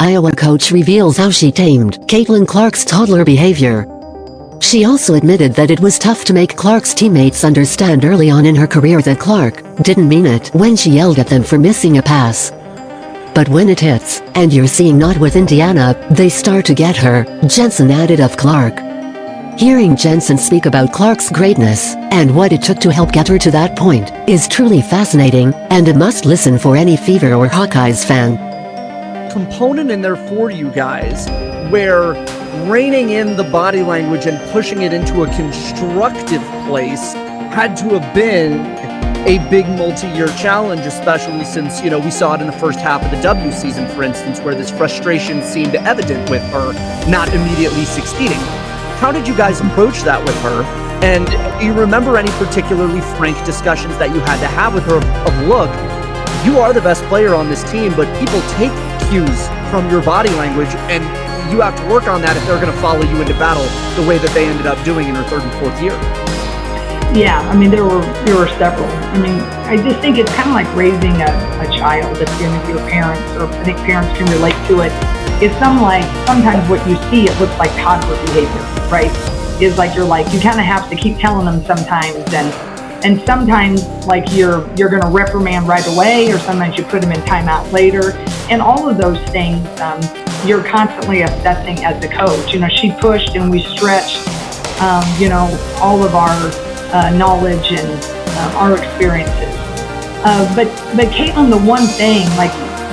Iowa coach reveals how she tamed Caitlin Clark's toddler behavior. She also admitted that it was tough to make Clark's teammates understand early on in her career that Clark didn't mean it when she yelled at them for missing a pass. But when it hits, and you're seeing not with Indiana, they start to get her, Jensen added of Clark. Hearing Jensen speak about Clark's greatness, and what it took to help get her to that point, is truly fascinating, and a must-listen for any Fever or Hawkeyes fan. Component in there for you guys, where reining in the body language and pushing it into a constructive place had to have been a big multi-year challenge, especially since, we saw it in the first half of the W season, for instance, where this frustration seemed evident with her not immediately succeeding. How did you guys approach that with her? And do you remember any particularly frank discussions that you had to have with her of look, you are the best player on this team, but people take cues from your body language, and you have to work on that if they're going to follow you into battle the way that they ended up doing in her third and fourth year. Yeah, there were several. I just think it's kind of like raising a child. If you're parents, or I think parents can relate to it. It's sometimes what you see, it looks like toddler behavior, right? Is you kind of have to keep telling them sometimes, and sometimes you're going to reprimand right away, or sometimes you put them in timeout later, and all of those things you're constantly assessing as the coach. She pushed and we stretched, all of our knowledge and our experiences. But Caitlin, the one thing,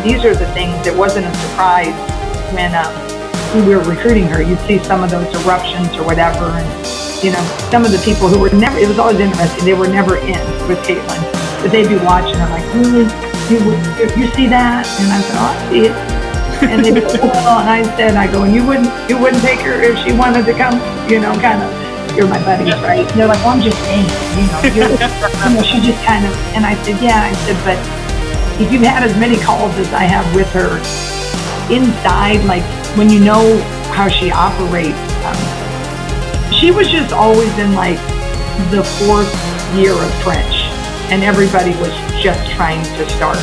these are the things that wasn't a surprise when we were recruiting her. You'd see some of those eruptions or whatever, and some of the people who were never, it was always interesting, they were never in with Caitlin, but they'd be watching her really, you see that? And I said, oh, I see it. And they'd go, well, and I go, and you wouldn't take her if she wanted to come, kind of, you're my buddies, right? And they're like, well, I'm just saying, she just kind of, and I said, yeah, I said, but if you've had as many calls as I have with her inside, when you know how she operates, she was just always in the fourth year of French, and everybody was just trying to start.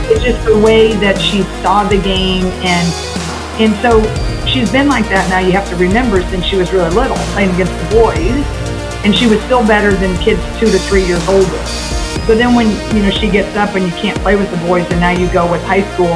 It's just the way that she saw the game, and so she's been like that now. You have to remember, since she was really little, playing against the boys, and she was still better than kids 2 to 3 years older. So then when she gets up and you can't play with the boys, and now you go with high school,